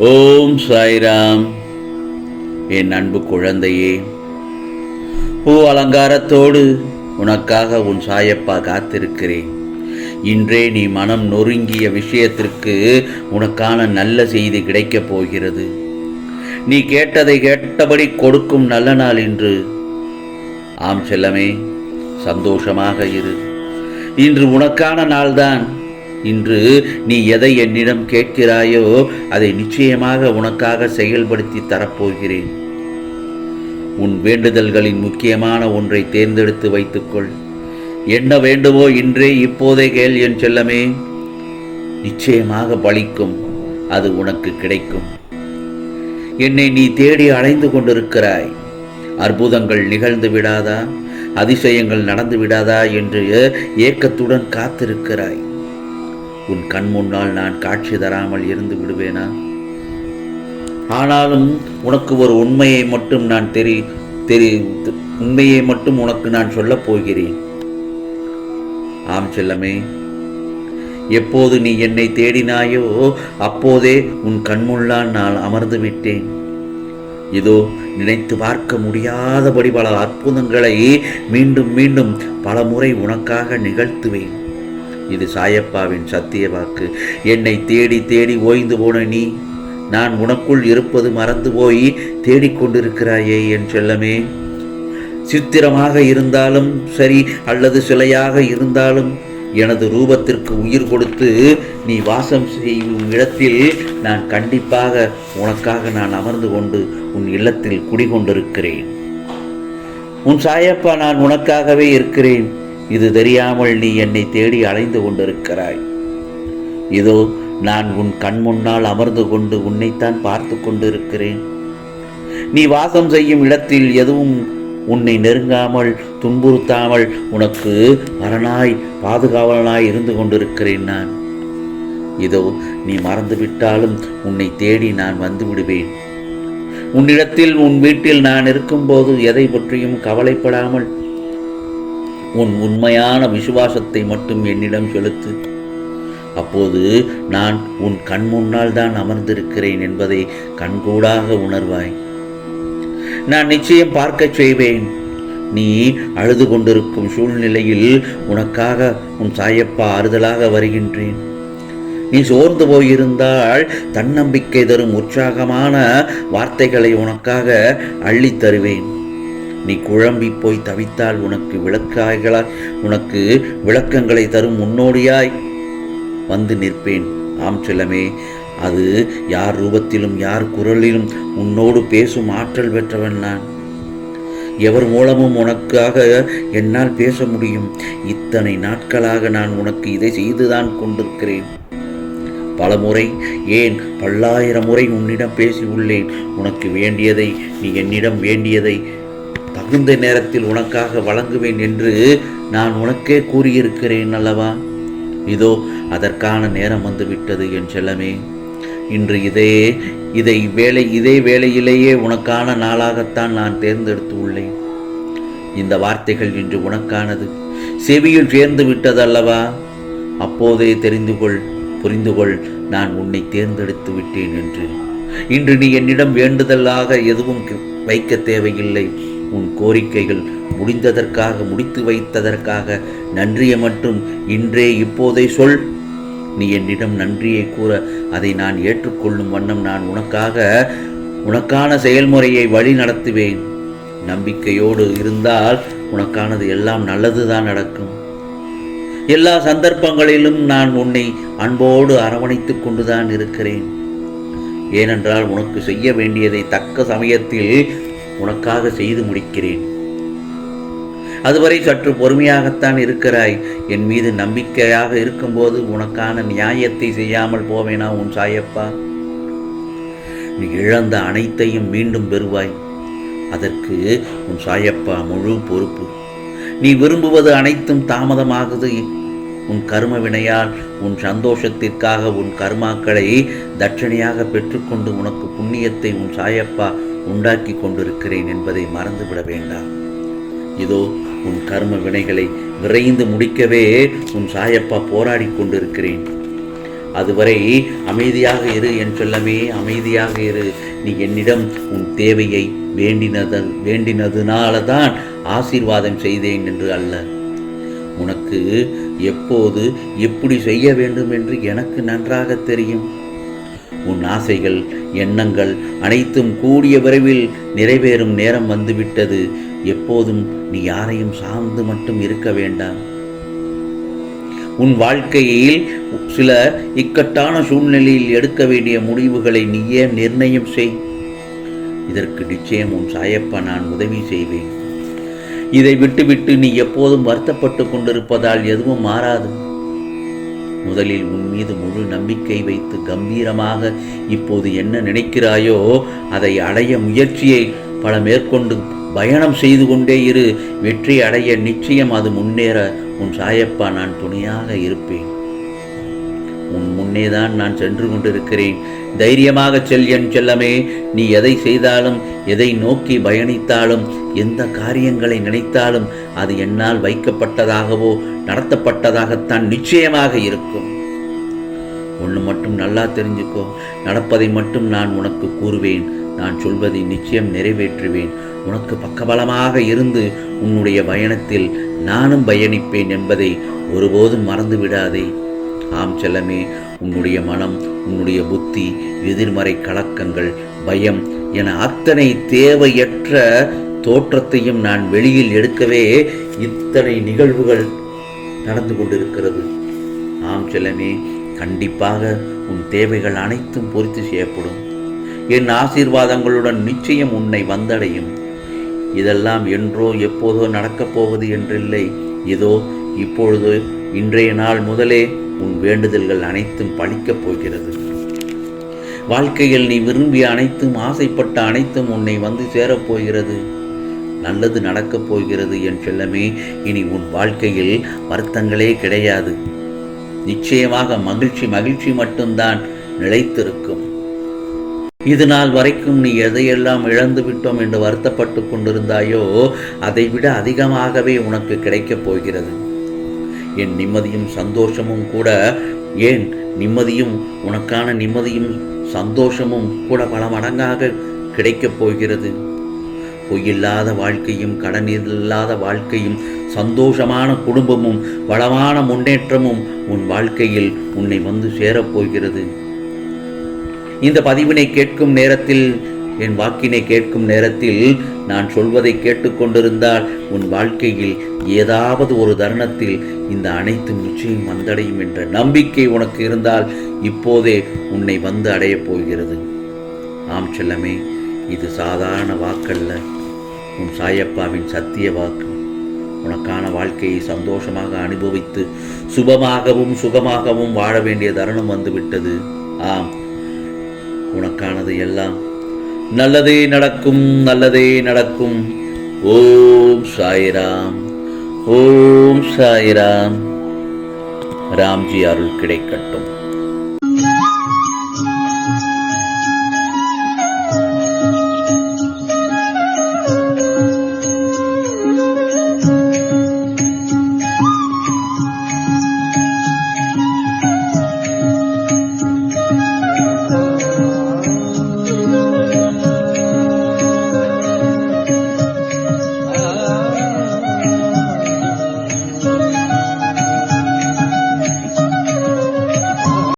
ஓம் சாய்ராம். என் அன்பு குழந்தையே, பூ அலங்காரத்தோடு உனக்காக உன் சாயப்பா காத்திருக்கிறேன். இன்றே நீ மனம் நொறுங்கிய விஷயத்திற்கு உனக்கான நல்ல செய்தி கிடைக்கப் போகிறது. நீ கேட்டதை கேட்டபடி கொடுக்கும் நல்ல நாள் இன்று. ஆம் செல்லமே, சந்தோஷமாக இரு. இன்று உனக்கான நாள்தான். இன்று நீ எதை என்னிடம் கேட்கிறாயோ அதை நிச்சயமாக உனக்காக செயல்படுத்தி தரப்போகிறேன். உன் வேண்டுதல்களின் முக்கியமான ஒன்றை தேர்ந்தெடுத்து வைத்துக்கொள். என்ன வேண்டுமோ இன்றே இப்போதே கேள் என் செல்லமே. நிச்சயமாக பலிக்கும், அது உனக்கு கிடைக்கும். என்னை நீ தேடி அலைந்து கொண்டிருக்கிறாய். அற்புதங்கள் நிகழ்ந்து விடாதா, அதிசயங்கள் நடந்து விடாதா என்று ஏக்கத்துடன் காத்திருக்கிறாய். உன் கண் முன்னால் நான் காட்சி தராமல் இருந்து விடுவேனா? ஆனாலும் உனக்கு ஒரு உண்மையை மட்டும் நான் உண்மையை மட்டும் உனக்கு நான் சொல்லப் போகிறேன். ஆம் செல்லமே, எப்போது நீ என்னை தேடினாயோ அப்போதே உன் கண்முன்னால் நான் அமர்ந்து விட்டேன். இதோ நினைத்து பார்க்க முடியாதபடி பல அற்புதங்களை மீண்டும் மீண்டும் பல முறை உனக்காக நிகழ்த்துவேன். இது சாயப்பாவின் சத்திய வாக்கு. என்னை தேடி தேடி ஓய்ந்து போன நீ, நான் உனக்குள் இருப்பது மறந்து போய் தேடிக்கொண்டிருக்கிறாயே என் செல்லமே. சித்திரமாக இருந்தாலும் சரி, அல்லது சிலையாக இருந்தாலும் எனது ரூபத்திற்கு உயிர் கொடுத்து நீ வாசம் செய்யும் இடத்தில் நான் கண்டிப்பாக உனக்காக நான் அமர்ந்து கொண்டு உன் இல்லத்தில் குடிகொண்டிருக்கிறேன். உன் சாயப்பா நான் உனக்காகவே இருக்கிறேன். இது தெரியாமல் நீ என்னை தேடி அலைந்து கொண்டிருக்கிறாய். இதோ நான் உன் கண் முன்னால் அமர்ந்து கொண்டு உன்னைத்தான் பார்த்து கொண்டிருக்கிறேன். நீ வாசம் செய்யும் இடத்தில் எதுவும் உன்னை நெருங்காமல் துன்புறுத்தாமல் உனக்கு அரணாய் பாதுகாவலனாய் இருந்து கொண்டிருக்கிறேன் நான். இதோ நீ மறந்துவிட்டாலும் உன்னை தேடி நான் வந்து விடுவேன். உன்னிடத்தில் உன் வீட்டில் நான் இருக்கும்போது எதை பற்றியும் கவலைப்படாமல் உன் உண்மையான விசுவாசத்தை மட்டும் என்னிடம் செலுத்து. அப்போது நான் உன் கண் முன்னால் தான் அமர்ந்திருக்கிறேன் என்பதை கண்கூடாக உணர்வாய். நான் நிச்சயம் பார்க்க செய்வேன். நீ அழுது கொண்டிருக்கும் சூழ்நிலையில் உனக்காக உன் சாயப்பா ஆறுதலாக வருகின்றேன். நீ சோர்ந்து போயிருந்தால் தன்னம்பிக்கை தரும் உற்சாகமான வார்த்தைகளை உனக்காக அள்ளித் தருவேன். நீ குழம்பி போய் தவித்தால் உனக்கு விளக்கங்களை தரும் முன்னோடியாய் வந்து நிற்பேன். ஆம் செல்லமே, அது யார் ரூபத்திலும் யார் குரலிலும் உன்னோடு பேசும் ஆற்றல் பெற்றவன் நான். எவர் மூலமும் உனக்காக என்னால் பேச முடியும். இத்தனை நாட்களாக நான் உனக்கு இதை செய்துதான் கொண்டிருக்கிறேன். பல முறை, ஏன் பல்லாயிரம் முறை உன்னிடம் பேசி உள்ளேன். உனக்கு வேண்டியதை, நீ என்னிடம் வேண்டியதை தகுந்த நேரத்தில் உனக்காக வழங்குவேன் என்று நான் உனக்கே கூறியிருக்கிறேன் அல்லவா? இதோ அதற்கான நேரம் வந்துவிட்டது என் செல்லமே. இன்று இதே வேளையிலேயே உனக்கான நாளாகத்தான் நான் தேர்ந்தெடுத்து உள்ளேன். இந்த வார்த்தைகள் இன்று உனக்கானது. செவியில் சேர்ந்து விட்டது அல்லவா? அப்போதே புரிந்துகொள், நான் உன்னை தேர்ந்தெடுத்து விட்டேன் என்று. இன்று நீ என்னிடம் வேண்டுதலாக எதுவும் வைக்க தேவையில்லை. உன் கோரிக்கைகள் முடித்து வைத்ததற்காக நன்றியை மட்டும் இன்றே இப்போதே சொல். நீ என்னிடம் நன்றியை கூற அதை நான் ஏற்றுக்கொள்ளும் வண்ணம் நான் உனக்கான செயல்முறையை வழி நடத்துவேன். நம்பிக்கையோடு இருந்தால் உனக்கானது எல்லாம் நல்லதுதான் நடக்கும். எல்லா சந்தர்ப்பங்களிலும் நான் உன்னை அன்போடு அரவணைத்துக் கொண்டுதான் இருக்கிறேன். ஏனென்றால் உனக்கு செய்ய வேண்டியதை தக்க சமயத்தில் உனக்காக செய்து முடிக்கிறேன். அதுவரை சற்று பொறுமையாகத்தான் இருக்கிறாய். என் மீது நம்பிக்கையாக இருக்கும்போது உனக்கான நியாயத்தை செய்யாமல் போவேனா உன் சாயப்பா? நீ இழந்த அனைத்தையும் மீண்டும் பெறுவாய். அதற்கு உன் சாயப்பா முழு பொறுப்பு. நீ விரும்புவது அனைத்தும் தாமதமாகுது. உன் கர்ம வினையால் உன் சந்தோஷத்திற்காக உன் கர்மாக்களை தட்சணையாக பெற்றுக்கொண்டு உனக்கு புண்ணியத்தை உன் சாயப்பா உண்டாக்கி கொண்டிருக்கிறேன் என்பதை மறந்துவிட வேண்டாம். இதோ உன் கர்ம வினைகளை விரைந்து முடிக்கவே உன் சாயப்பா போராடி கொண்டிருக்கிறேன். அதுவரை அமைதியாக இரு என் செல்லமே, அமைதியாக இரு. நீ என்னிடம் உன் தேவையை வேண்டினதுனால தான் ஆசீர்வாதம் செய்தேன் என்று அல்ல. உனக்கு எப்போது எப்படி செய்ய வேண்டும் என்று எனக்கு நன்றாக தெரியும். உன் ஆசைகள், எண்ணங்கள் அனைத்தும் கூடிய விரைவில் நிறைவேறும் நேரம் வந்துவிட்டது. எப்போதும் நீ யாரையும் சார்ந்து மட்டும் இருக்க வேண்டாம். உன் வாழ்க்கையில் சில இக்கட்டான சூழ்நிலையில் எடுக்க வேண்டிய முடிவுகளை நீயே நிர்ணயம் செய். இதற்கு நிச்சயம் உன் சாயப்பா நான் உதவி செய்வேன். இதை விட்டுவிட்டு நீ எப்போதும் வருத்தப்பட்டு கொண்டிருப்பதால் எதுவும் மாறாது. முதலில் உன் மீது முழு நம்பிக்கை வைத்து கம்பீரமாக இப்போது என்ன நினைக்கிறாயோ அதை அடைய முயற்சியை பல மேற்கொண்டு பயணம் செய்து கொண்டே இரு. வெற்றி அடைய நிச்சயம் அது முன்னேற உன் சாயப்பா நான் துணையாக இருப்பேன். உன் முன்னேதான் நான் சென்று கொண்டிருக்கிறேன். தைரியமாக செல் என் செல்லமே. நீ எதை செய்தாலும், எதை நோக்கி பயணித்தாலும், எந்த காரியங்களை நினைத்தாலும் அது என்னால் வைக்கப்பட்டதாகவோ நடத்தப்பட்டதாகத்தான் நிச்சயமாக இருக்கும். ஒன்று மட்டும் நல்லா தெரிஞ்சுக்கோ, நடப்பதை மட்டும் நான் உனக்கு கூறுவேன். நான் சொல்வதை நிச்சயம் நிறைவேற்றுவேன். உனக்கு பக்கபலமாக இருந்து உன்னுடைய பயணத்தில் நானும் பயணிப்பேன் என்பதை ஒருபோதும் மறந்து விடாதே. ஆம் செல்லமே, உன்னுடைய மனம், உன்னுடைய புத்தி, எதிர்மறை கலக்கங்கள், பயம் என அத்தனை தேவையற்ற தோற்றத்தையும் நான் வெளியில் எடுக்கவே இத்தனை நிகழ்வுகள் நடந்து கொண்டிருக்கிறது. ஆம் செல்லமே, கண்டிப்பாக உன் தேவைகள் அனைத்தும் பூர்த்தி செய்யப்படும். என் ஆசீர்வாதங்களுடன் நிச்சயம் உன்னை வந்தடையும். இதெல்லாம் என்றோ எப்போதோ நடக்கப் போவது என்றில்லை. இதோ இப்பொழுது இன்றைய நாள் முதலே உன் வேண்டுதல்கள் அனைத்தும் பலிக்கப் போகிறது. வாழ்க்கையில் நீ விரும்பிய அனைத்தும், ஆசைப்பட்ட அனைத்தும் உன்னை வந்து சேரப்போகிறது. நல்லது நடக்கப் போகிறது என் செல்லமே. இனி உன் வாழ்க்கையில் வருத்தங்களே கிடையாது. நிச்சயமாக மகிழ்ச்சி மட்டும்தான் நிலைத்திருக்கும். இது நாள் வரைக்கும் நீ எதையெல்லாம் இழந்து விட்டோம் என்று வருத்தப்பட்டு கொண்டிருந்தாயோ அதைவிட அதிகமாகவே உனக்கு கிடைக்கப் போகிறது. என் நிம்மதியும் சந்தோஷமும் கூட, ஏன் நிம்மதியும், உனக்கான நிம்மதியும் சந்தோஷமும் கூட பல மடங்காக கிடைக்கப் போகிறது. பொய்யில்லாத வாழ்க்கையும், கடன் இல்லாத வாழ்க்கையும், சந்தோஷமான குடும்பமும், வளமான முன்னேற்றமும் உன் வாழ்க்கையில் உன்னை வந்து சேரப்போகிறது. இந்த பதிவினை கேட்கும் நேரத்தில், என் வாக்கினை கேட்கும் நேரத்தில் நான் சொல்வதை கேட்டுக்கொண்டிருந்தால் உன் வாழ்க்கையில் ஏதாவது ஒரு தருணத்தில் இந்த அனைத்தும் நிச்சயம் வந்தடையும் என்ற நம்பிக்கை உனக்கு இருந்தால் இப்போதே உன்னை வந்து அடையப் போகிறது. ஆம் செல்லமே, இது சாதாரண வாக்கல்ல, உன் சாயப்பாவின் சத்திய வாக்கு. உனக்கான வாழ்க்கையை சந்தோஷமாக அனுபவித்து சுபமாகவும் சுகமாகவும் வாழ வேண்டிய தருணம் வந்துவிட்டது. ஆம், உனக்கானது எல்லாம் நல்லதே நடக்கும், நல்லதே நடக்கும். ஓம் சாய்ராம், ஓம் சாய்ராம். ராம்ஜி அருள் கிடைக்கட்டும்.